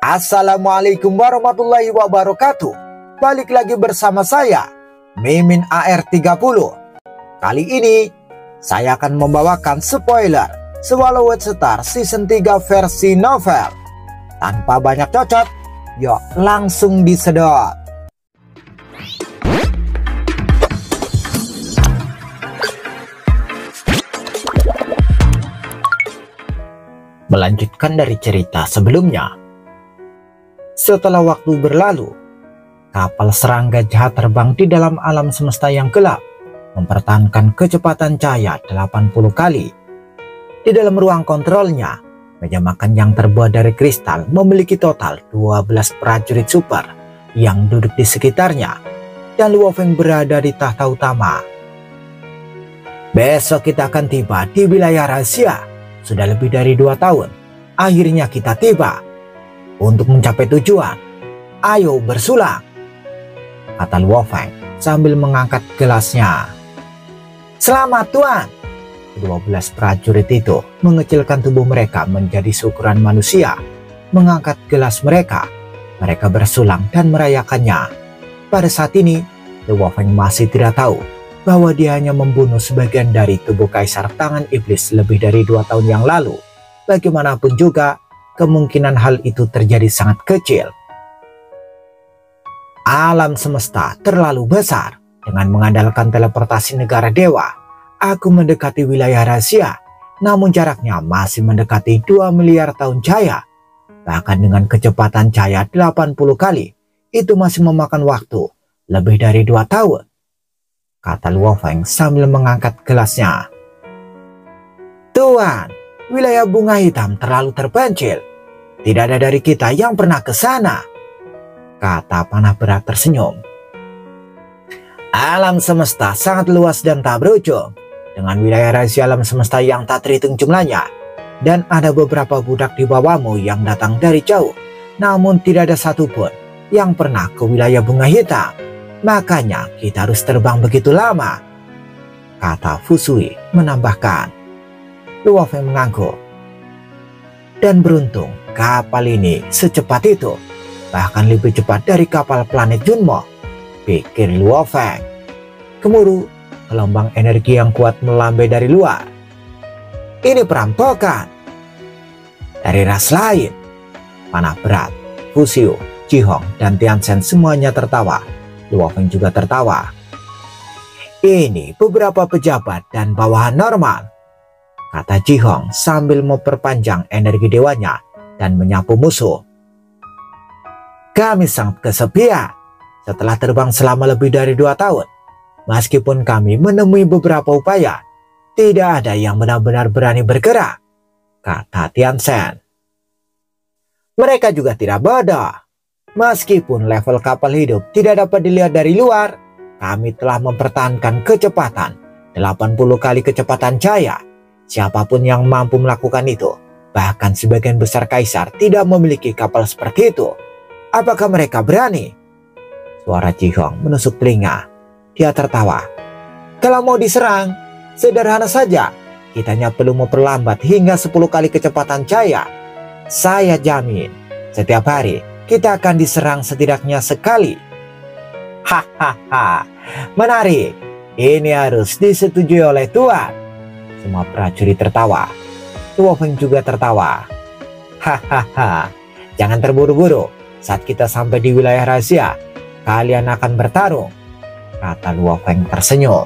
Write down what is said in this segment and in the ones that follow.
Assalamualaikum warahmatullahi wabarakatuh. Balik lagi bersama saya, Mimin AR30. Kali ini, saya akan membawakan spoiler Swallowed Star Season 3 versi novel. Tanpa banyak cocok, yuk langsung disedot. Melanjutkan dari cerita sebelumnya. Setelah waktu berlalu, kapal serangga jahat terbang di dalam alam semesta yang gelap, mempertahankan kecepatan cahaya 80 kali. Di dalam ruang kontrolnya, meja makan yang terbuat dari kristal memiliki total 12 prajurit super yang duduk di sekitarnya, dan Luo Feng berada di tahta utama. Besok kita akan tiba di wilayah rahasia. Sudah lebih dari 2 tahun, akhirnya kita tiba. Untuk mencapai tujuan, ayo bersulang, kata Luo Feng sambil mengangkat gelasnya. Selamat Tuan. 12 prajurit itu mengecilkan tubuh mereka menjadi seukuran manusia, mengangkat gelas mereka. Mereka bersulang dan merayakannya. Pada saat ini, Luo Feng masih tidak tahu bahwa dia hanya membunuh sebagian dari tubuh Kaisar Tangan Iblis lebih dari 2 tahun yang lalu. Bagaimanapun juga, kemungkinan hal itu terjadi sangat kecil. Alam semesta terlalu besar. Dengan mengandalkan teleportasi negara dewa, aku mendekati wilayah rahasia, namun jaraknya masih mendekati 2 miliar tahun cahaya. Bahkan dengan kecepatan cahaya 80 kali, itu masih memakan waktu lebih dari 2 tahun, kata Luo Feng sambil mengangkat gelasnya. Tuan, wilayah bunga hitam terlalu terpencil. Tidak ada dari kita yang pernah ke sana, kata panah berat tersenyum. Alam semesta sangat luas dan tak berujung, dengan wilayah rahasia alam semesta yang tak terhitung jumlahnya. Dan ada beberapa budak di bawahmu yang datang dari jauh, namun tidak ada satupun yang pernah ke wilayah bunga hitam. Makanya kita harus terbang begitu lama, kata Fu Shui menambahkan. Luo Feng mengangguk. Dan beruntung kapal ini secepat itu, bahkan lebih cepat dari kapal planet Junmo, pikir Luo Feng. Gemuruh gelombang energi yang kuat melambai dari luar. Ini perampokan dari ras lain. Panah berat, Fu Xiu, Ji Hong, dan Tian Shen semuanya tertawa. Luo Feng juga tertawa. Ini beberapa pejabat dan bawahan normal, kata Ji Hong sambil memperpanjang energi dewanya dan menyapu musuh. Kami sangat kesepian setelah terbang selama lebih dari 2 tahun. Meskipun kami menemui beberapa upaya, tidak ada yang benar-benar berani bergerak, kata Tian Shen. Mereka juga tidak bodoh. Meskipun level kapal hidup tidak dapat dilihat dari luar, kami telah mempertahankan kecepatan 80 kali kecepatan cahaya. Siapapun yang mampu melakukan itu, bahkan sebagian besar kaisar tidak memiliki kapal seperti itu. Apakah mereka berani? Suara Ji Hong menusuk telinga. Dia tertawa. Kalau mau diserang, sederhana saja. Kita hanya perlu memperlambat hingga 10 kali kecepatan cahaya. Saya jamin, setiap hari kita akan diserang setidaknya sekali. Hahaha, menarik. Ini harus disetujui oleh Tuan. Semua prajurit tertawa. Luo Feng juga tertawa. Hahaha, jangan terburu-buru. Saat kita sampai di wilayah rahasia, kalian akan bertarung, kata Luo Feng tersenyum.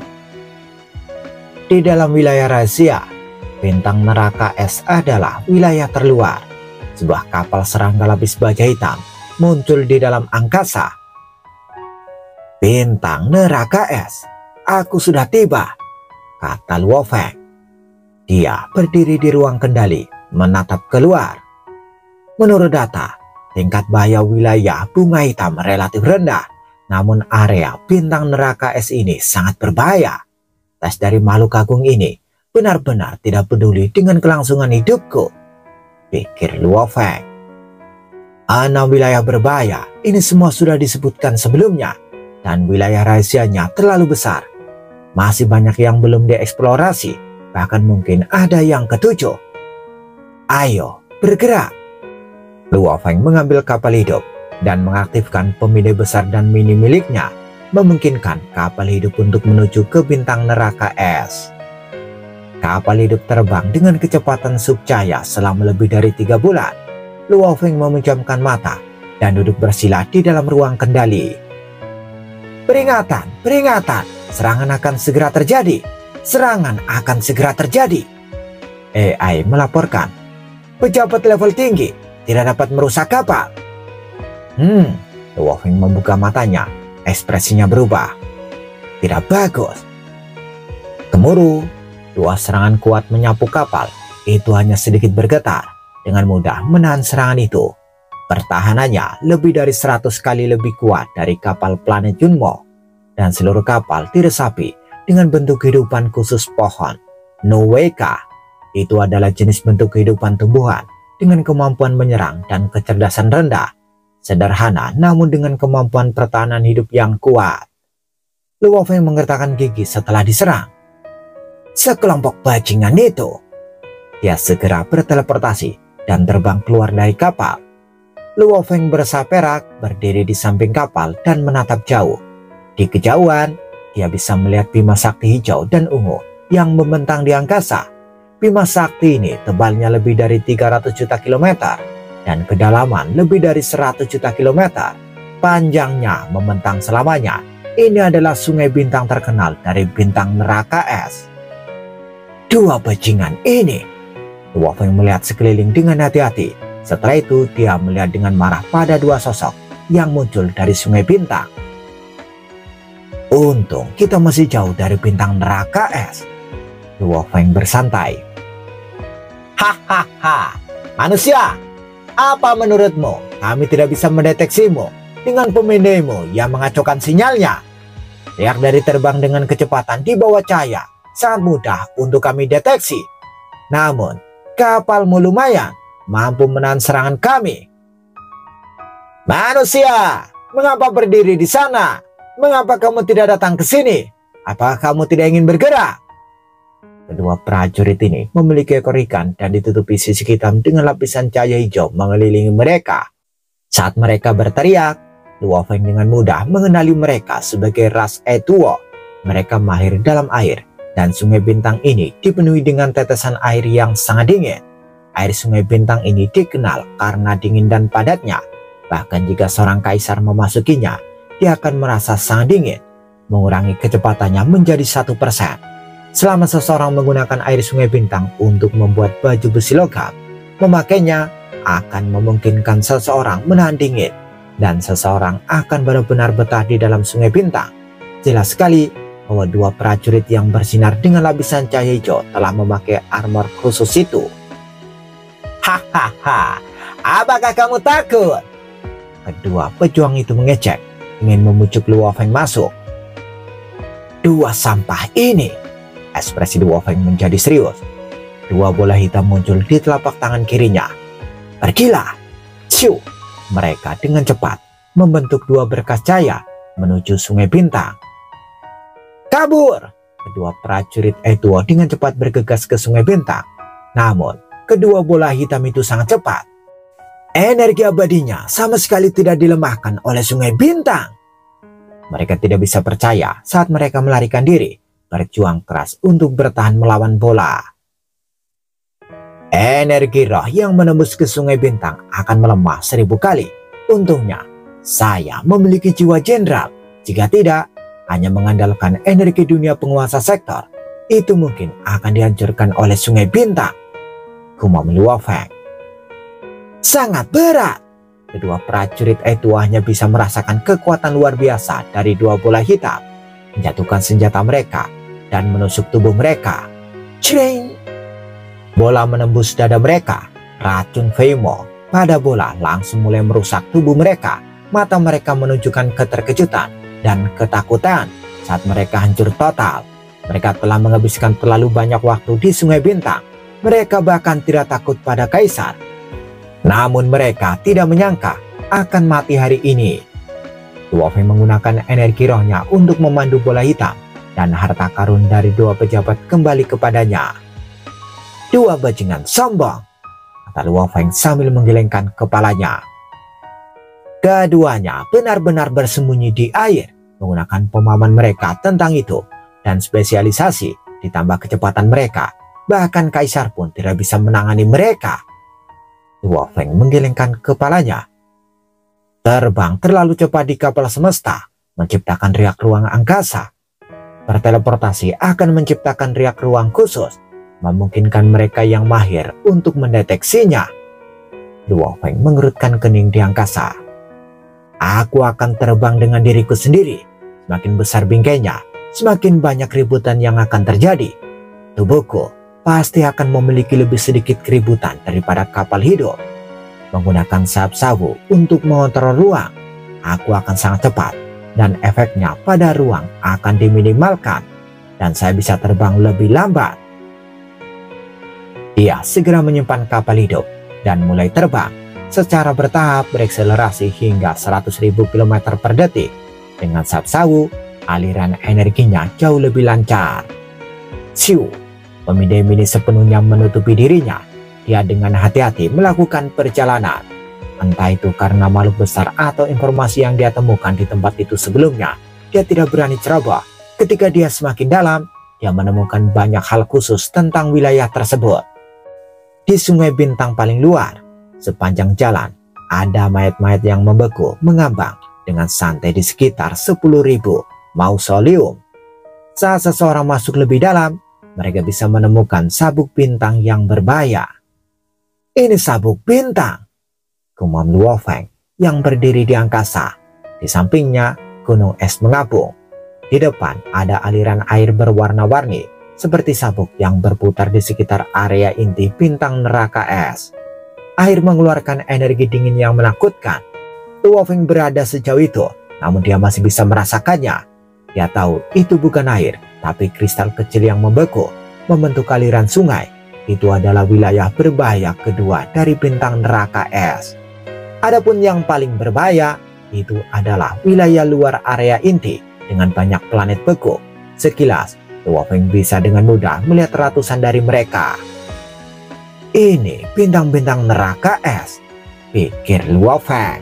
Di dalam wilayah rahasia, bintang neraka es adalah wilayah terluar. Sebuah kapal serangga lapis baja hitam muncul di dalam angkasa. Bintang neraka es, aku sudah tiba, kata Luo Feng. Dia berdiri di ruang kendali, menatap keluar. Menurut data, tingkat bahaya wilayah bunga hitam relatif rendah, namun area bintang neraka es ini sangat berbahaya. Tes dari makhluk agung ini benar-benar tidak peduli dengan kelangsungan hidupku, pikir Luo Feng. 6 wilayah berbahaya, ini semua sudah disebutkan sebelumnya, dan wilayah rahasianya terlalu besar. Masih banyak yang belum dieksplorasi, bahkan mungkin ada yang ke-7. Ayo bergerak. Luo Feng mengambil kapal hidup dan mengaktifkan pemindai besar dan mini miliknya, memungkinkan kapal hidup untuk menuju ke bintang neraka es. Kapal hidup terbang dengan kecepatan subcahaya selama lebih dari 3 bulan. Luo Feng memejamkan mata dan duduk bersila di dalam ruang kendali. Peringatan, peringatan, serangan akan segera terjadi. Serangan akan segera terjadi. AI melaporkan. Pejabat level tinggi tidak dapat merusak kapal. Luo Feng membuka matanya. Ekspresinya berubah. Tidak bagus. Gemuruh. 2 serangan kuat menyapu kapal. Itu hanya sedikit bergetar. Dengan mudah menahan serangan itu. Pertahanannya lebih dari 100 kali lebih kuat dari kapal planet Junmo. Dan seluruh kapal diresapi dengan bentuk kehidupan khusus pohon. Nuweka. Itu adalah jenis bentuk kehidupan tumbuhan dengan kemampuan menyerang dan kecerdasan rendah. Sederhana namun dengan kemampuan pertahanan hidup yang kuat. Luo Feng menggertakkan gigi setelah diserang. Sekelompok bajingan itu. Dia segera berteleportasi dan terbang keluar dari kapal. Luo Feng bersah perak berdiri di samping kapal dan menatap jauh. Di kejauhan, dia bisa melihat Bima Sakti hijau dan ungu yang membentang di angkasa. Bima Sakti ini tebalnya lebih dari 300 juta kilometer dan kedalaman lebih dari 100 juta kilometer. Panjangnya membentang selamanya. Ini adalah sungai bintang terkenal dari bintang neraka es. 2 bajingan ini. Luo Feng melihat sekeliling dengan hati-hati. Setelah itu dia melihat dengan marah pada 2 sosok yang muncul dari sungai bintang. Untung kita masih jauh dari bintang neraka es. Luo Feng bersantai. Hahaha, manusia, apa menurutmu kami tidak bisa mendeteksimu dengan pemindaimu yang mengacaukan sinyalnya? Riak dari terbang dengan kecepatan di bawah cahaya sangat mudah untuk kami deteksi. Namun, kapalmu lumayan mampu menahan serangan kami. Manusia, mengapa berdiri di sana? Mengapa kamu tidak datang ke sini? Apakah kamu tidak ingin bergerak? Kedua prajurit ini memiliki ekor ikan dan ditutupi sisik hitam dengan lapisan cahaya hijau mengelilingi mereka. Saat mereka berteriak, Luo Feng dengan mudah mengenali mereka sebagai ras Etuo. Mereka mahir dalam air dan sungai bintang ini dipenuhi dengan tetesan air yang sangat dingin. Air sungai bintang ini dikenal karena dingin dan padatnya. Bahkan jika seorang kaisar memasukinya, dia akan merasa sangat dingin, mengurangi kecepatannya menjadi 1%. Selama seseorang menggunakan air sungai bintang untuk membuat baju besi logam, memakainya akan memungkinkan seseorang menahan dingin dan seseorang akan benar-benar betah di dalam sungai bintang. Jelas sekali bahwa 2 prajurit yang bersinar dengan lapisan cahaya hijau telah memakai armor khusus itu. Hahaha, apakah kamu takut? Kedua pejuang itu mengejek, ingin memujuk Luo Feng masuk. 2 sampah ini. Ekspresi Luo Feng menjadi serius. 2 bola hitam muncul di telapak tangan kirinya. Pergilah. Ciu. Mereka dengan cepat membentuk 2 berkas cahaya menuju sungai bintang. Kabur. Kedua prajurit Etuo dengan cepat bergegas ke sungai bintang. Namun, kedua bola hitam itu sangat cepat. Energi abadinya sama sekali tidak dilemahkan oleh sungai bintang. Mereka tidak bisa percaya saat mereka melarikan diri. Berjuang keras untuk bertahan melawan bola. Energi roh yang menembus ke sungai bintang akan melemah 1000 kali. Untungnya, saya memiliki jiwa jenderal. Jika tidak, hanya mengandalkan energi dunia penguasa sektor, itu mungkin akan dihancurkan oleh sungai bintang. Gumam Luo Feng. Sangat berat. Kedua prajurit itu hanya bisa merasakan kekuatan luar biasa dari 2 bola hitam, menjatuhkan senjata mereka dan menusuk tubuh mereka. Cring! Bola menembus dada mereka. Racun Feimo pada bola langsung mulai merusak tubuh mereka. Mata mereka menunjukkan keterkejutan dan ketakutan saat mereka hancur total. Mereka telah menghabiskan terlalu banyak waktu di Sungai Bintang. Mereka bahkan tidak takut pada kaisar. Namun mereka tidak menyangka akan mati hari ini. Luo Feng menggunakan energi rohnya untuk memandu bola hitam, dan harta karun dari 2 pejabat kembali kepadanya. 2 bajingan sombong. kata Luo Feng sambil menggelengkan kepalanya. Keduanya benar-benar bersembunyi di air menggunakan pemahaman mereka tentang itu dan spesialisasi ditambah kecepatan mereka. Bahkan Kaisar pun tidak bisa menangani mereka. Luo Feng menggelengkan kepalanya. Terbang terlalu cepat di kapal semesta menciptakan riak ruang angkasa. Berteleportasi akan menciptakan riak ruang khusus, memungkinkan mereka yang mahir untuk mendeteksinya. Luo Feng mengerutkan kening di angkasa. Aku akan terbang dengan diriku sendiri. Semakin besar bingkainya, semakin banyak keributan yang akan terjadi. Tubuhku pasti akan memiliki lebih sedikit keributan daripada kapal hidup. Menggunakan sayap sawu untuk mengontrol ruang, aku akan sangat cepat dan efeknya pada ruang akan diminimalkan dan saya bisa terbang lebih lambat. Dia segera menyimpan kapal hidup dan mulai terbang secara bertahap berakselerasi hingga 100.000 km per detik. Dengan sayap sawu, aliran energinya jauh lebih lancar. Siu, pemindai-mindai sepenuhnya menutupi dirinya. Dia dengan hati-hati melakukan perjalanan. Entah itu karena makhluk besar atau informasi yang dia temukan di tempat itu sebelumnya, dia tidak berani ceroboh. Ketika dia semakin dalam, dia menemukan banyak hal khusus tentang wilayah tersebut. Di Sungai Bintang paling luar, sepanjang jalan, ada mayat-mayat yang membeku mengambang dengan santai di sekitar 10.000 mausoleum. Saat seseorang masuk lebih dalam, mereka bisa menemukan sabuk bintang yang berbahaya. Ini sabuk bintang, gumam Luo Feng yang berdiri di angkasa. Di sampingnya, gunung es mengapung. Di depan ada aliran air berwarna-warni seperti sabuk yang berputar di sekitar area inti bintang neraka es. Air mengeluarkan energi dingin yang menakutkan. Luo Feng berada sejauh itu, namun dia masih bisa merasakannya. Dia tahu itu bukan air, tapi kristal kecil yang membeku membentuk aliran sungai. Itu adalah wilayah berbahaya kedua dari bintang neraka es. Adapun yang paling berbahaya itu adalah wilayah luar area inti dengan banyak planet beku. Sekilas, Luo Feng bisa dengan mudah melihat ratusan dari mereka. Ini bintang-bintang neraka es, pikir Luo Feng.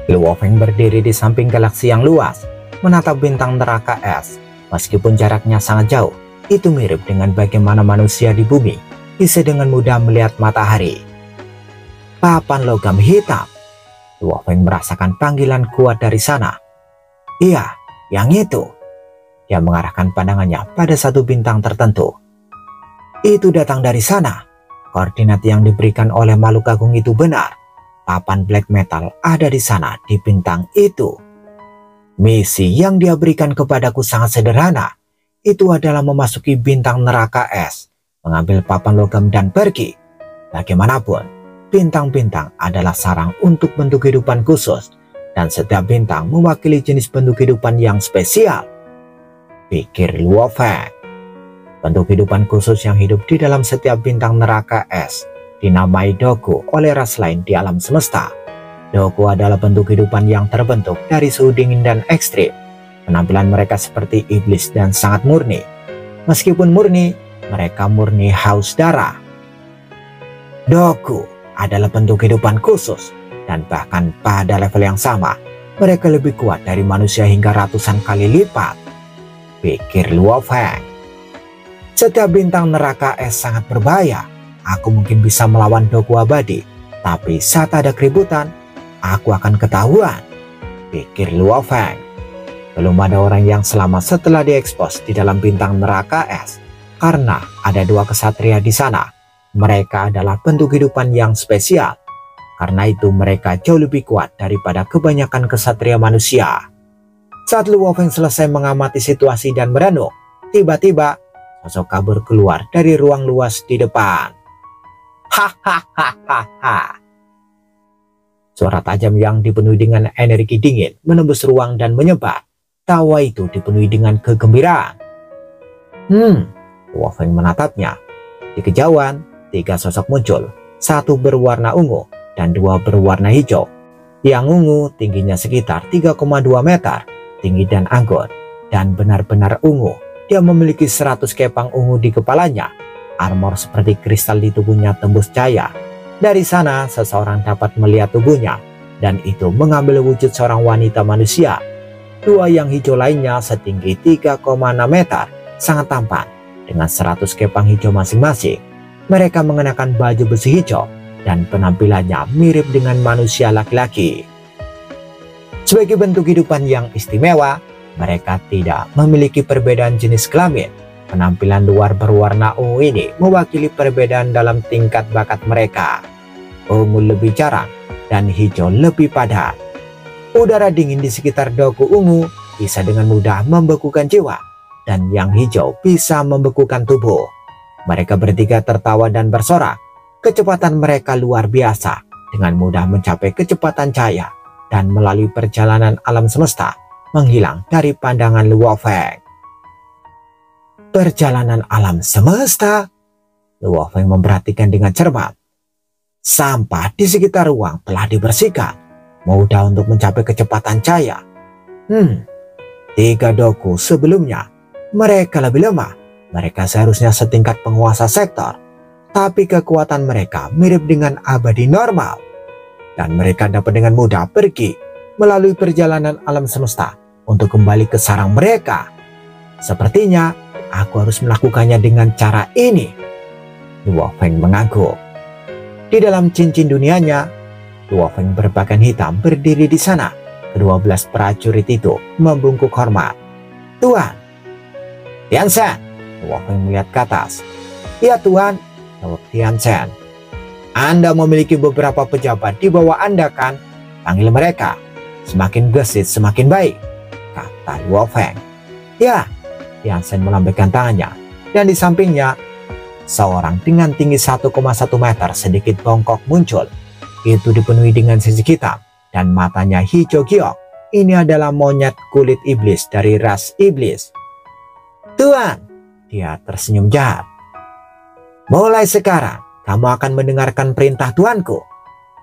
Luo Feng berdiri di samping galaksi yang luas, menatap bintang neraka es. Meskipun jaraknya sangat jauh, itu mirip dengan bagaimana manusia di bumi bisa dengan mudah melihat matahari. Papan logam hitam. Luo Feng merasakan panggilan kuat dari sana. Iya, yang itu. Dia mengarahkan pandangannya pada satu bintang tertentu. Itu datang dari sana. Koordinat yang diberikan oleh makhluk agung itu benar. Papan black metal ada di sana di bintang itu. Misi yang dia berikan kepadaku sangat sederhana. Itu adalah memasuki bintang neraka es, mengambil papan logam dan pergi. Bagaimanapun, bintang-bintang adalah sarang untuk bentuk kehidupan khusus, dan setiap bintang mewakili jenis bentuk kehidupan yang spesial, pikir Luo Feng. Bentuk kehidupan khusus yang hidup di dalam setiap bintang neraka es dinamai Doku oleh ras lain di alam semesta. Doku adalah bentuk kehidupan yang terbentuk dari suhu dingin dan ekstrim. Penampilan mereka seperti iblis dan sangat murni. Meskipun murni, mereka murni haus darah. Doku adalah bentuk kehidupan khusus, dan bahkan pada level yang sama, mereka lebih kuat dari manusia hingga ratusan kali lipat, pikir Luo Feng. Setiap bintang neraka es sangat berbahaya. Aku mungkin bisa melawan Doku abadi, tapi saat ada keributan, aku akan ketahuan, pikir Luo Feng. Belum ada orang yang selamat setelah diekspos di dalam bintang neraka es, karena ada dua kesatria di sana. Mereka adalah bentuk kehidupan yang spesial. Karena itu mereka jauh lebih kuat daripada kebanyakan kesatria manusia. Saat Luo Feng selesai mengamati situasi dan merenung, tiba-tiba sosok kabur keluar dari ruang luas di depan. Hahaha. Suara tajam yang dipenuhi dengan energi dingin menembus ruang dan menyebar. Tawa itu dipenuhi dengan kegembiraan. Luo Feng menatapnya. Di kejauhan, tiga sosok muncul. Satu berwarna ungu dan dua berwarna hijau. Yang ungu tingginya sekitar 3,2 meter, tinggi dan anggun, dan benar-benar ungu. Dia memiliki 100 kepang ungu di kepalanya. Armor seperti kristal di tubuhnya tembus cahaya. Dari sana seseorang dapat melihat tubuhnya, dan itu mengambil wujud seorang wanita manusia. Dua yang hijau lainnya setinggi 3,6 meter, sangat tampan dengan 100 kepang hijau masing-masing. Mereka mengenakan baju besi hijau dan penampilannya mirip dengan manusia laki-laki. Sebagai bentuk kehidupan yang istimewa, mereka tidak memiliki perbedaan jenis kelamin. Penampilan luar berwarna ungu ini mewakili perbedaan dalam tingkat bakat mereka. Ungu lebih jarang dan hijau lebih padat. Udara dingin di sekitar doku ungu bisa dengan mudah membekukan jiwa, dan yang hijau bisa membekukan tubuh. Mereka bertiga tertawa dan bersorak. Kecepatan mereka luar biasa, dengan mudah mencapai kecepatan cahaya dan melalui perjalanan alam semesta menghilang dari pandangan Luo Feng. Perjalanan alam semesta? Luo Feng memperhatikan dengan cermat. Sampah di sekitar ruang telah dibersihkan, mudah untuk mencapai kecepatan cahaya. 3 doku sebelumnya, mereka lebih lemah. Mereka seharusnya setingkat penguasa sektor, tapi kekuatan mereka mirip dengan abadi normal. Dan mereka dapat dengan mudah pergi melalui perjalanan alam semesta untuk kembali ke sarang mereka. Sepertinya aku harus melakukannya dengan cara ini. Luo Feng mengangguk. Di dalam cincin dunianya, Luo Feng berpakaian hitam berdiri di sana. Ke-12 prajurit itu membungkuk hormat. Tuan. Tianchen. Luo Feng melihat ke atas. Ya Tuan, jawab Tianchen. Anda memiliki beberapa pejabat di bawah Anda kan? Panggil mereka. Semakin gesit semakin baik, kata Luo Feng. Ya, Tianchen melambaikan tangannya, dan di sampingnya seorang dengan tinggi 1,1 meter sedikit bongkok muncul. Itu dipenuhi dengan sisik hitam dan matanya hijau giok. Ini adalah monyet kulit iblis dari ras iblis. Tuan, dia tersenyum jahat. Mulai sekarang kamu akan mendengarkan perintah tuanku.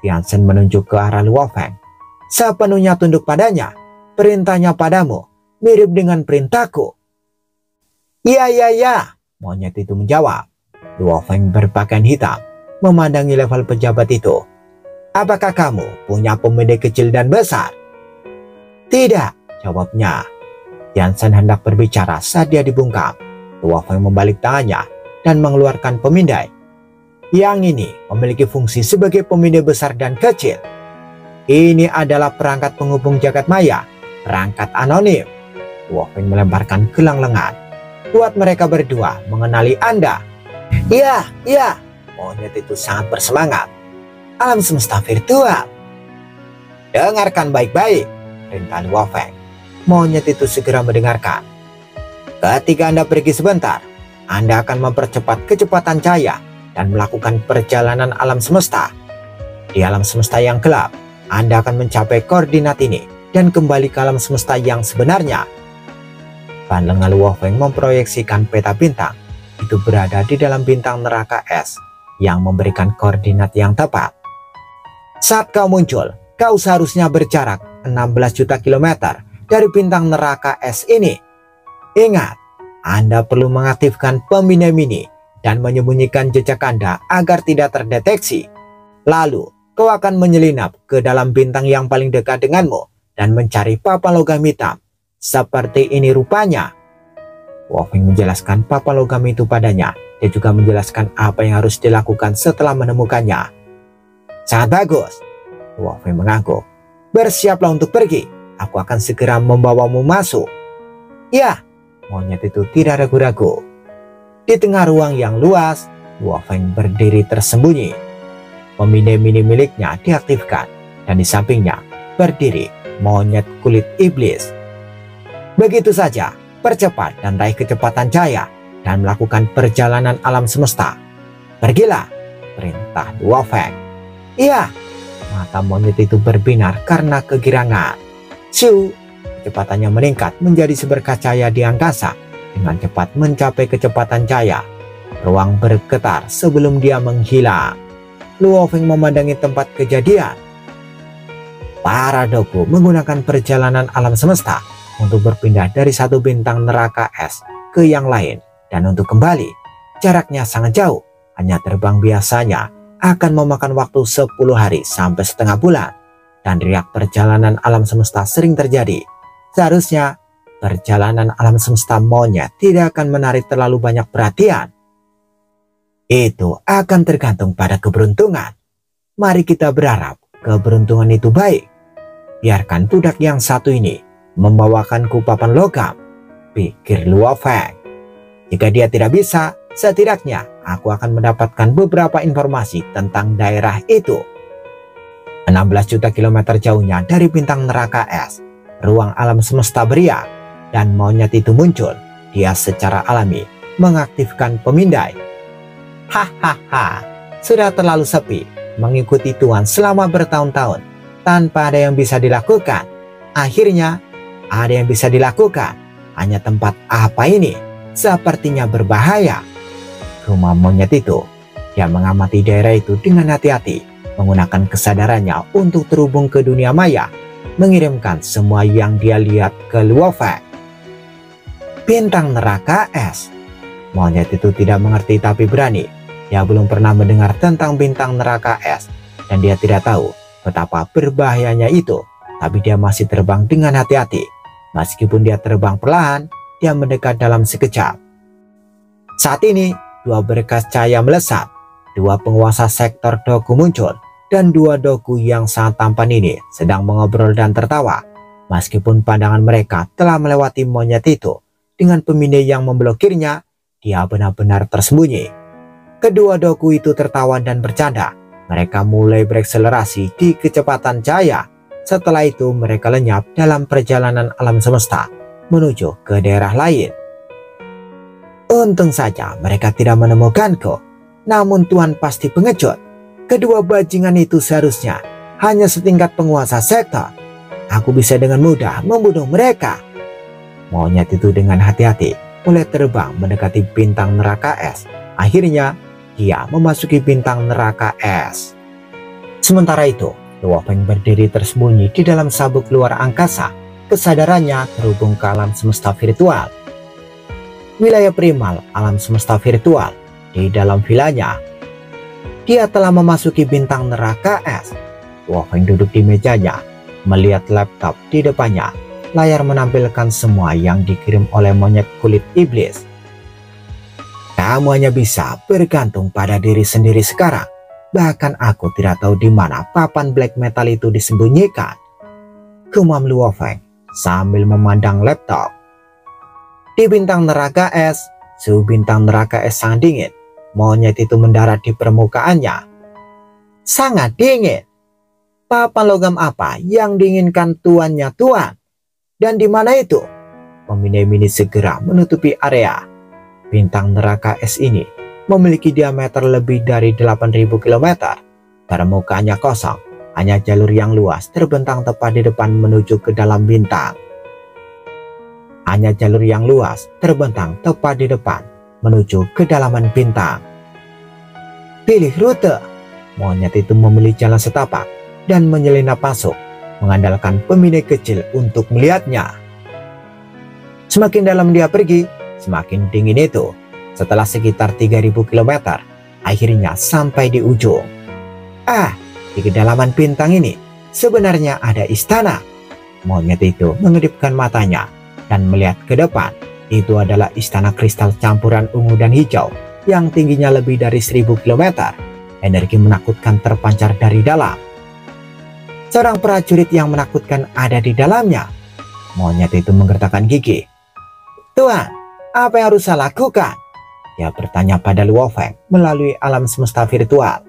Tianchen menunjuk ke arah Luo Feng. Sepenuhnya tunduk padanya. Perintahnya padamu mirip dengan perintahku. Iya, iya, iya, monyet itu menjawab. Luo Feng berpakaian hitam memandangi level pejabat itu. Apakah kamu punya pemedai kecil dan besar? Tidak, jawabnya. Tianchen hendak berbicara saat dia dibungkam. Luo Feng membalik tangannya dan mengeluarkan pemindai. Yang ini memiliki fungsi sebagai pemindai besar dan kecil. Ini adalah perangkat penghubung jagat maya, perangkat anonim. Luo Feng melemparkan gelang lengan. Buat mereka berdua mengenali Anda. Iya, iya, monyet itu sangat bersemangat. Alam semesta virtual. Dengarkan baik-baik, perintah Luo Feng. Monyet itu segera mendengarkan. Ketika Anda pergi sebentar, Anda akan mempercepat kecepatan cahaya dan melakukan perjalanan alam semesta. Di alam semesta yang gelap, Anda akan mencapai koordinat ini dan kembali ke alam semesta yang sebenarnya. Pandangan Luo Feng memproyeksikan peta bintang itu berada di dalam bintang neraka es yang memberikan koordinat yang tepat. Saat kau muncul, kau seharusnya berjarak 16 juta kilometer dari bintang neraka es ini. Ingat, Anda perlu mengaktifkan pemindai mini dan menyembunyikan jejak Anda agar tidak terdeteksi. Lalu, kau akan menyelinap ke dalam bintang yang paling dekat denganmu dan mencari papan logam hitam. Seperti ini rupanya. Luo Feng menjelaskan papan logam itu padanya. Dia juga menjelaskan apa yang harus dilakukan setelah menemukannya. Sangat bagus. Luo Feng mengangguk. Bersiaplah untuk pergi. Aku akan segera membawamu masuk. Ya, monyet itu tidak ragu-ragu. Di tengah ruang yang luas, Luo Feng berdiri tersembunyi. Pemindai mini miliknya diaktifkan, dan di sampingnya berdiri monyet kulit iblis. Begitu saja, percepat dan raih kecepatan cahaya dan melakukan perjalanan alam semesta. Pergilah, perintah Luo Feng. Iya, mata monyet itu berbinar karena kegirangan. Siu, kecepatannya meningkat menjadi seberkas cahaya di angkasa. Dengan cepat mencapai kecepatan cahaya. Ruang bergetar sebelum dia menghilang. Luo Feng memandangi tempat kejadian. Para doku menggunakan perjalanan alam semesta untuk berpindah dari satu bintang neraka es ke yang lain. Dan untuk kembali, jaraknya sangat jauh. Hanya terbang biasanya akan memakan waktu 10 hari sampai setengah bulan. Dan riak perjalanan alam semesta sering terjadi. Seharusnya perjalanan alam semesta monyet tidak akan menarik terlalu banyak perhatian. Itu akan tergantung pada keberuntungan. Mari kita berharap keberuntungan itu baik. Biarkan budak yang satu ini membawakanku papan logam, pikir Luo Feng. Jika dia tidak bisa, setidaknya aku akan mendapatkan beberapa informasi tentang daerah itu. 16 juta kilometer jauhnya dari bintang neraka es, ruang alam semesta beriak, dan monyet itu muncul. Dia secara alami mengaktifkan pemindai. Hahaha, sudah terlalu sepi mengikuti Tuan selama bertahun-tahun tanpa ada yang bisa dilakukan. Akhirnya ada yang bisa dilakukan. Hanya tempat apa ini? Sepertinya berbahaya. Rumah monyet itu. Dia mengamati daerah itu dengan hati-hati, menggunakan kesadarannya untuk terhubung ke dunia maya, mengirimkan semua yang dia lihat ke Luo Feng. Bintang neraka es. Monyet itu tidak mengerti tapi berani. Dia belum pernah mendengar tentang bintang neraka es, dan dia tidak tahu betapa berbahayanya itu. Tapi dia masih terbang dengan hati-hati. Meskipun dia terbang perlahan, dia mendekat dalam sekejap. Saat ini, dua berkas cahaya melesat. Dua penguasa sektor Doku muncul, dan dua Doku yang sangat tampan ini sedang mengobrol dan tertawa. Meskipun pandangan mereka telah melewati monyet itu, dengan pemindai yang memblokirnya, dia benar-benar tersembunyi. Kedua Doku itu tertawa dan bercanda. Mereka mulai berakselerasi di kecepatan cahaya. Setelah itu mereka lenyap dalam perjalanan alam semesta menuju ke daerah lain. Untung saja mereka tidak menemukanku. Namun Tuhan pasti pengecut. Kedua bajingan itu seharusnya hanya setingkat penguasa sektor. Aku bisa dengan mudah membunuh mereka. Monyet itu dengan hati-hati mulai terbang mendekati bintang neraka es. Akhirnya dia memasuki bintang neraka es. Sementara itu, Luo Feng berdiri tersembunyi di dalam sabuk luar angkasa. Kesadarannya terhubung ke alam semesta virtual. Wilayah primal alam semesta virtual. Di dalam vilanya, dia telah memasuki bintang neraka es. Luo Feng duduk di mejanya, melihat laptop di depannya. Layar menampilkan semua yang dikirim oleh monyet kulit iblis. Kamu hanya bisa bergantung pada diri sendiri sekarang. Bahkan aku tidak tahu di mana papan black metal itu disembunyikan. Gumam Luo Feng sambil memandang laptop. Di bintang neraka es, suhu bintang neraka es sangat dingin. Monyet itu mendarat di permukaannya. Sangat dingin. Papan logam apa yang diinginkan tuannya Tuan? Dan di mana itu? Pemindai mini segera menutupi area. Bintang neraka es ini memiliki diameter lebih dari 8.000 km. Permukaannya kosong, hanya jalur yang luas terbentang tepat di depan menuju ke dalam bintang. Hanya jalur yang luas terbentang tepat di depan menuju kedalaman bintang. Pilih rute. Monyet itu memilih jalan setapak dan menyelinap masuk, mengandalkan pemindai kecil untuk melihatnya. Semakin dalam dia pergi, semakin dingin itu. Setelah sekitar 3.000 km, akhirnya sampai di ujung. Di kedalaman bintang ini sebenarnya ada istana. Monyet itu mengedipkan matanya dan melihat ke depan. Itu adalah istana kristal campuran ungu dan hijau yang tingginya lebih dari 1.000 km. Energi menakutkan terpancar dari dalam. Seorang prajurit yang menakutkan ada di dalamnya. Monyet itu menggertakkan gigi. Tuan, apa yang harus saya lakukan? Dia bertanya pada Luo Feng melalui alam semesta virtual.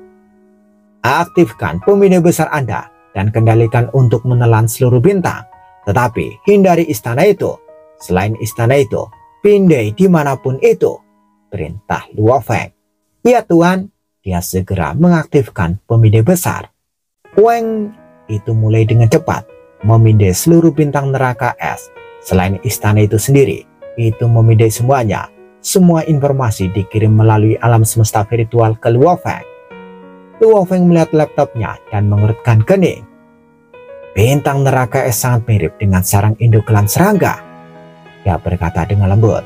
Aktifkan pemindai besar Anda dan kendalikan untuk menelan seluruh bintang. Tetapi hindari istana itu. Selain istana itu, pindai dimanapun itu. Perintah Luo Feng. Ya Tuan, dia segera mengaktifkan pemindai besar. Weng itu mulai dengan cepat memindai seluruh bintang neraka es. Selain istana itu sendiri, itu memindai semuanya. Semua informasi dikirim melalui alam semesta virtual ke Luo Feng. Luo Feng melihat laptopnya dan mengerutkan kening. Bintang neraka es sangat mirip dengan sarang induk klan serangga. Dia berkata dengan lembut.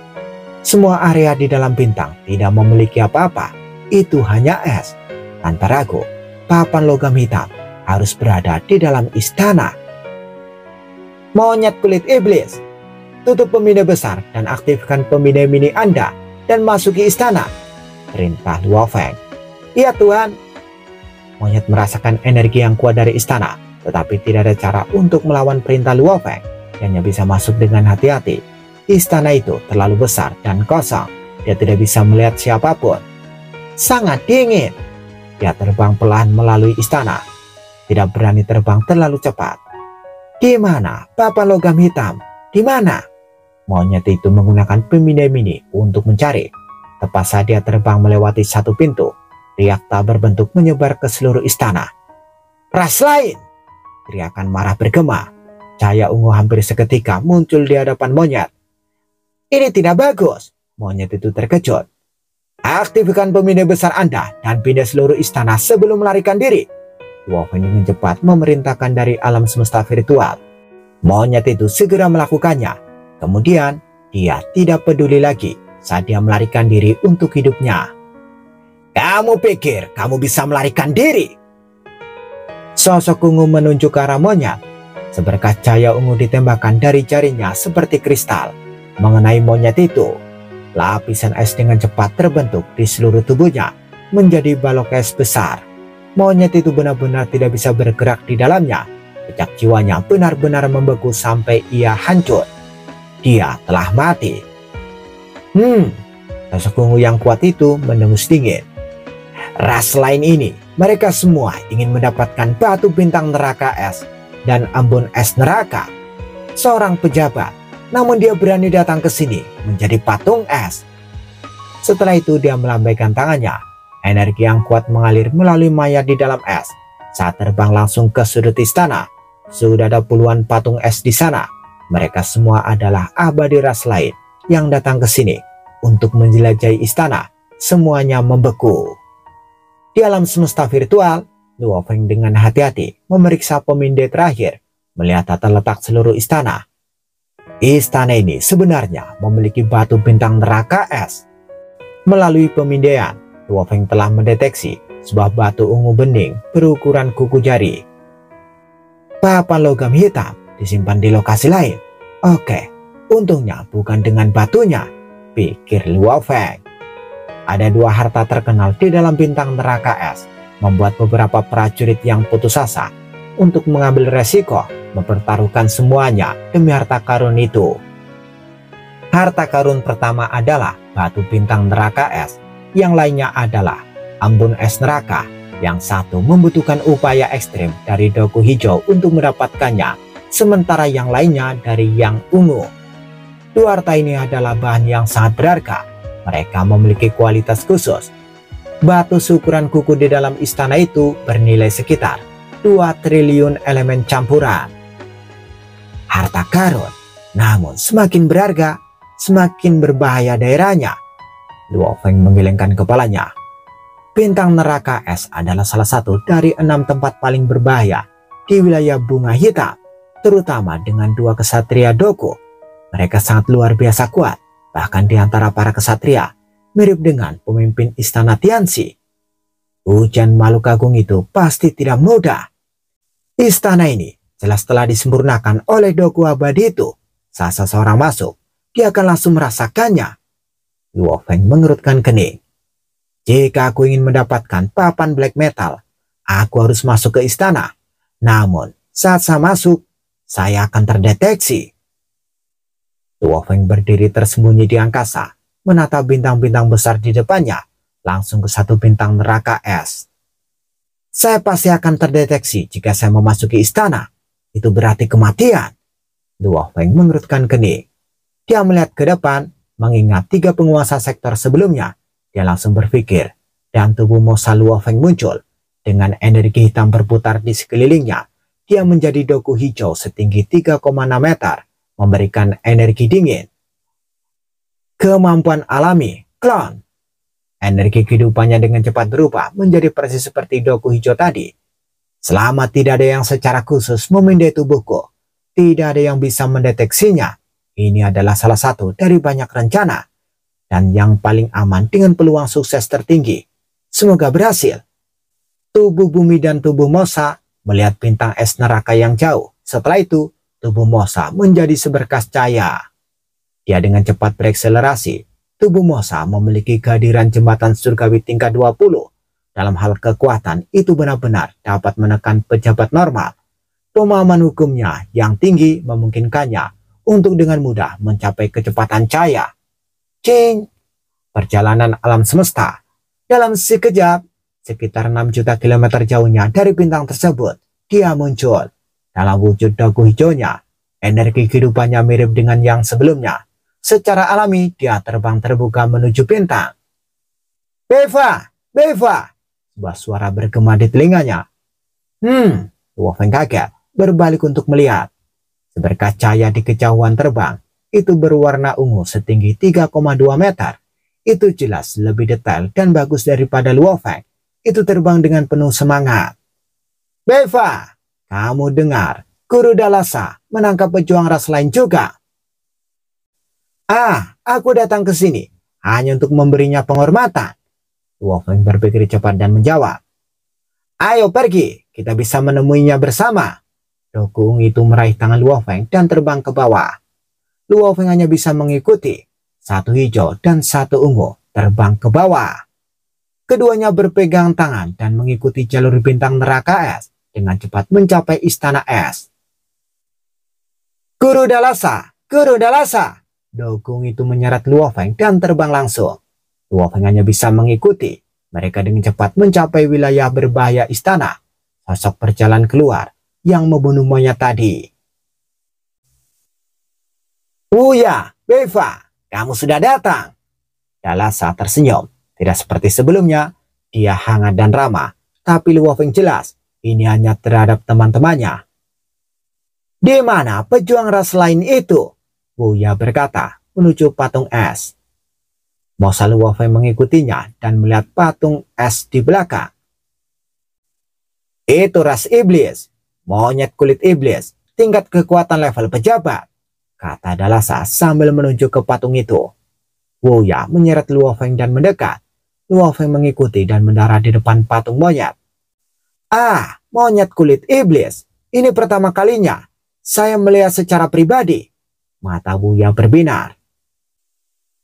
Semua area di dalam bintang tidak memiliki apa-apa, itu hanya es. Tanpa ragu, papan logam hitam harus berada di dalam istana. Monyet kulit iblis, tutup pemindai besar dan aktifkan pemindai mini Anda dan masuki istana, perintah Luo Feng. Iya Tuhan. Monyet merasakan energi yang kuat dari istana, tetapi tidak ada cara untuk melawan perintah Luo Feng. Dia hanya bisa masuk dengan hati-hati. Istana itu terlalu besar dan kosong. Dia tidak bisa melihat siapapun. Sangat dingin. Dia terbang pelan melalui istana. Tidak berani terbang terlalu cepat. Di mana papan logam hitam? Di mana? Monyet itu menggunakan pemindai mini untuk mencari. Tepat saat dia terbang melewati satu pintu, riak tak berbentuk menyebar ke seluruh istana. Ras lain! Teriakan marah bergema. Cahaya ungu hampir seketika muncul di hadapan monyet. Ini tidak bagus. Monyet itu terkejut. Aktifkan pemindai besar Anda dan pindah seluruh istana sebelum melarikan diri. Luo Feng dengan cepat memerintahkan dari alam semesta virtual. Monyet itu segera melakukannya. Kemudian dia tidak peduli lagi saat dia melarikan diri untuk hidupnya. Kamu pikir kamu bisa melarikan diri? Sosok ungu menunjuk ke arah monyet. Seberkas cahaya ungu ditembakkan dari jarinya seperti kristal mengenai monyet itu. Lapisan es dengan cepat terbentuk di seluruh tubuhnya menjadi balok es besar. Monyet itu benar-benar tidak bisa bergerak di dalamnya. Jejak jiwanya benar-benar membeku sampai ia hancur. Dia telah mati. Sosok ungu yang kuat itu mendengus dingin. Ras lain ini, mereka semua ingin mendapatkan batu bintang neraka es dan embun es neraka. Seorang pejabat, namun dia berani datang ke sini menjadi patung es. Setelah itu dia melambaikan tangannya. Energi yang kuat mengalir melalui mayat di dalam es. Saat terbang langsung ke sudut istana, sudah ada puluhan patung es di sana. Mereka semua adalah abadi ras lain yang datang ke sini untuk menjelajahi istana. Semuanya membeku. Di alam semesta virtual, Luo Feng dengan hati-hati memeriksa pemindai terakhir, melihat tata letak seluruh istana. Istana ini sebenarnya memiliki batu bintang neraka es. Melalui pemindaian, Luo Feng telah mendeteksi sebuah batu ungu bening berukuran kuku jari. Papan logam hitam disimpan di lokasi lain. Oke, untungnya bukan dengan batunya, pikir Luo Feng. Ada dua harta terkenal di dalam bintang neraka es, membuat beberapa prajurit yang putus asa untuk mengambil resiko mempertaruhkan semuanya demi harta karun itu. Harta karun pertama adalah batu bintang neraka es, yang lainnya adalah embun es neraka. Yang satu membutuhkan upaya ekstrim dari doku hijau untuk mendapatkannya, sementara yang lainnya dari yang ungu. Dua harta ini adalah bahan yang sangat berharga. Mereka memiliki kualitas khusus. Batu seukuran kuku di dalam istana itu bernilai sekitar 2 triliun elemen campuran. Harta karun, namun semakin berharga, semakin berbahaya daerahnya. Luo Feng menggelengkan kepalanya. Bintang neraka es adalah salah satu dari 6 tempat paling berbahaya di wilayah bunga hitam, terutama dengan 2 kesatria doku. Mereka sangat luar biasa kuat, bahkan di antara para kesatria, mirip dengan pemimpin istana Tianxi. Hujan makhluk agung itu pasti tidak mudah. Istana ini jelas telah disempurnakan oleh doku abadi itu. Saat seseorang masuk, dia akan langsung merasakannya. Luo Feng mengerutkan kening. Jika aku ingin mendapatkan papan black metal, aku harus masuk ke istana. Namun, saat saya masuk, saya akan terdeteksi. Luo Feng berdiri tersembunyi di angkasa, menatap bintang-bintang besar di depannya, langsung ke satu bintang neraka es. Saya pasti akan terdeteksi jika saya memasuki istana. Itu berarti kematian. Luo Feng mengerutkan kening. Dia melihat ke depan, mengingat 3 penguasa sektor sebelumnya. Dia langsung berpikir, dan tubuh Mosa Luo Feng muncul. Dengan energi hitam berputar di sekelilingnya, dia menjadi doku hijau setinggi 3,6 meter, memberikan energi dingin. Kemampuan alami, klon. Energi kehidupannya dengan cepat berubah menjadi persis seperti doku hijau tadi. Selama tidak ada yang secara khusus memindai tubuhku, tidak ada yang bisa mendeteksinya. Ini adalah salah satu dari banyak rencana. dan yang paling aman dengan peluang sukses tertinggi. Semoga berhasil. Tubuh bumi dan tubuh Mosa melihat bintang es neraka yang jauh. Setelah itu, tubuh Mosa menjadi seberkas cahaya. Dia dengan cepat berakselerasi. Tubuh Mosa memiliki kehadiran jembatan surgawi tingkat 20. Dalam hal kekuatan, itu benar-benar dapat menekan pejabat normal. Pemahaman hukumnya yang tinggi memungkinkannya untuk dengan mudah mencapai kecepatan cahaya. Cing! Perjalanan alam semesta. Dalam sekejap, sekitar 6 juta kilometer jauhnya dari bintang tersebut, dia muncul. Dalam wujud dagu hijaunya, energi kehidupannya mirip dengan yang sebelumnya. Secara alami, dia terbang terbuka menuju bintang. Beva! Beva! Sebuah suara bergema di telinganya. Luo Feng kaget, berbalik untuk melihat. Seberkas cahaya di kejauhan terbang, itu berwarna ungu setinggi 3,2 meter. Itu jelas lebih detail dan bagus daripada Luo Feng. Itu terbang dengan penuh semangat. Beva! Kamu dengar, Guru Dalasa menangkap pejuang ras lain juga. Aku datang ke sini hanya untuk memberinya penghormatan. Luo Feng berpikir cepat dan menjawab. Ayo pergi, kita bisa menemuinya bersama. Dokung itu meraih tangan Luo Feng dan terbang ke bawah. Luo Feng hanya bisa mengikuti. Satu hijau dan satu ungu terbang ke bawah. Keduanya berpegang tangan dan mengikuti jalur bintang neraka es dengan cepat mencapai istana es. Guru Dalasa! Guru Dalasa! Dokung itu menyeret Luo Feng dan terbang langsung. Luo Feng hanya bisa mengikuti. Mereka dengan cepat mencapai wilayah berbahaya istana. Sosok berjalan keluar yang membunuh monyet tadi. Uya, Beva, kamu sudah datang. Dalasa tersenyum. Tidak seperti sebelumnya, dia hangat dan ramah. Tapi Luo Feng jelas, ini hanya terhadap teman-temannya. Di mana pejuang ras lain itu? Uya berkata menuju patung es. Mosa Luo Feng mengikutinya dan melihat patung es di belakang. Itu ras iblis, monyet kulit iblis, tingkat kekuatan level pejabat, kata Dalasa sambil menunjuk ke patung itu. Wuya menyeret Luo Feng dan mendekat. Luo Feng mengikuti dan mendarat di depan patung monyet. Monyet kulit iblis, ini pertama kalinya saya melihat secara pribadi. Mata Wuya berbinar.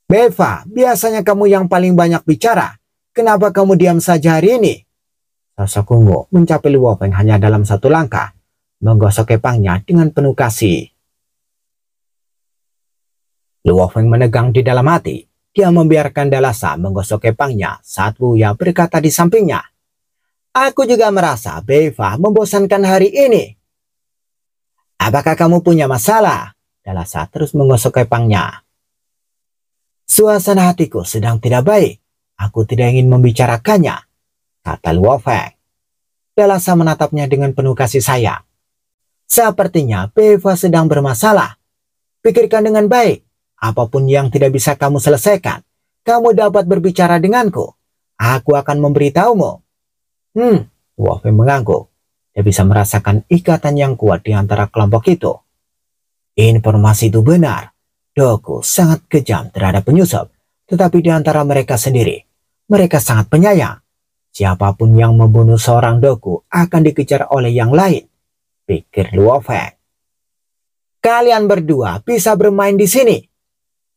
Beva, biasanya kamu yang paling banyak bicara. Kenapa kamu diam saja hari ini? Sosok ungu mencapai Luo Feng hanya dalam satu langkah, menggosok kepangnya dengan penuh kasih. Luo Feng menegang di dalam hati. Dia membiarkan Dalasa menggosok kepangnya saat Wuya berkata di sampingnya. Aku juga merasa Beva membosankan hari ini. Apakah kamu punya masalah? Dalasa terus menggosok kepangnya. Suasana hatiku sedang tidak baik. Aku tidak ingin membicarakannya, kata Luo Feng. Dalasa menatapnya dengan penuh kasih sayang. Sepertinya Beva sedang bermasalah. Pikirkan dengan baik. Apapun yang tidak bisa kamu selesaikan, kamu dapat berbicara denganku. Aku akan memberitahumu. Luo Feng mengangguk. Dia bisa merasakan ikatan yang kuat di antara kelompok itu. Informasi itu benar. Doku sangat kejam terhadap penyusup, tetapi di antara mereka sendiri, mereka sangat penyayang. Siapapun yang membunuh seorang Doku akan dikejar oleh yang lain, pikir Luo Feng. Kalian berdua bisa bermain di sini.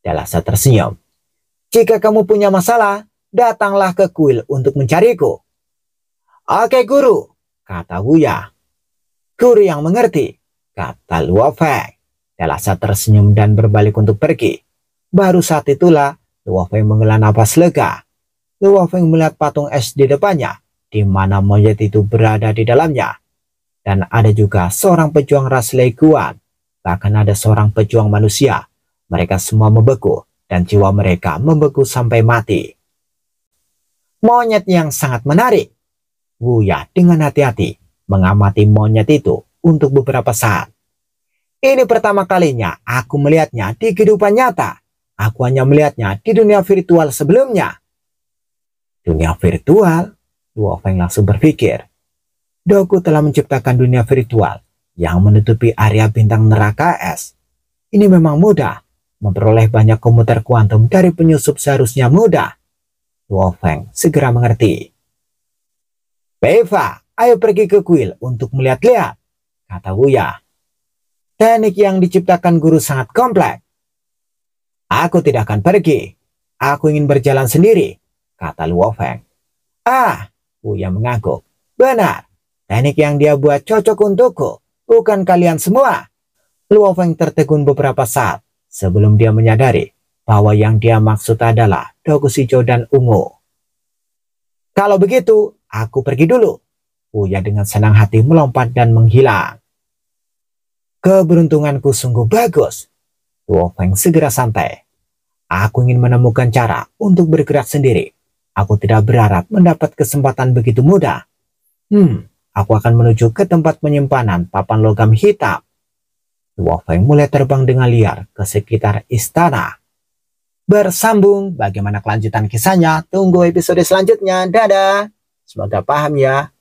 Dalasa tersenyum. Jika kamu punya masalah, datanglah ke kuil untuk mencariku. Oke guru, kata Wuya. Guru yang mengerti, kata Luo Feng. Dalasa tersenyum dan berbalik untuk pergi. Baru saat itulah Luo Feng menghela napas lega. Luo Feng melihat patung es di depannya, di mana monyet itu berada di dalamnya. Dan ada juga seorang pejuang ras Lei Guan. Bahkan ada seorang pejuang manusia. Mereka semua membeku dan jiwa mereka membeku sampai mati. Monyet yang sangat menarik. Wuya dengan hati-hati mengamati monyet itu untuk beberapa saat. Ini pertama kalinya aku melihatnya di kehidupan nyata. Aku hanya melihatnya di dunia virtual sebelumnya. Dunia virtual? Luo Feng langsung berpikir. Doku telah menciptakan dunia virtual yang menutupi area bintang neraka es. Ini memang mudah. memperoleh banyak komputer kuantum dari penyusup seharusnya mudah. Luo Feng segera mengerti. Beva, ayo pergi ke kuil untuk melihat-lihat, kata Wuya. Teknik yang diciptakan guru sangat kompleks. Aku tidak akan pergi. Aku ingin berjalan sendiri, kata Luo Feng. Ah, Wuya mengangguk. Benar, teknik yang dia buat cocok untukku, bukan kalian semua. Luo Feng tertegun beberapa saat sebelum dia menyadari bahwa yang dia maksud adalah Dokushijou dan ungu. Kalau begitu, aku pergi dulu. Wuya dengan senang hati melompat dan menghilang. Keberuntunganku sungguh bagus. Luo Feng segera santai. Aku ingin menemukan cara untuk bergerak sendiri. Aku tidak berharap mendapat kesempatan begitu mudah. Aku akan menuju ke tempat penyimpanan papan logam hitam. Luo Feng mulai terbang dengan liar ke sekitar istana. Bersambung bagaimana kelanjutan kisahnya, tunggu episode selanjutnya. Dadah. Semoga paham ya.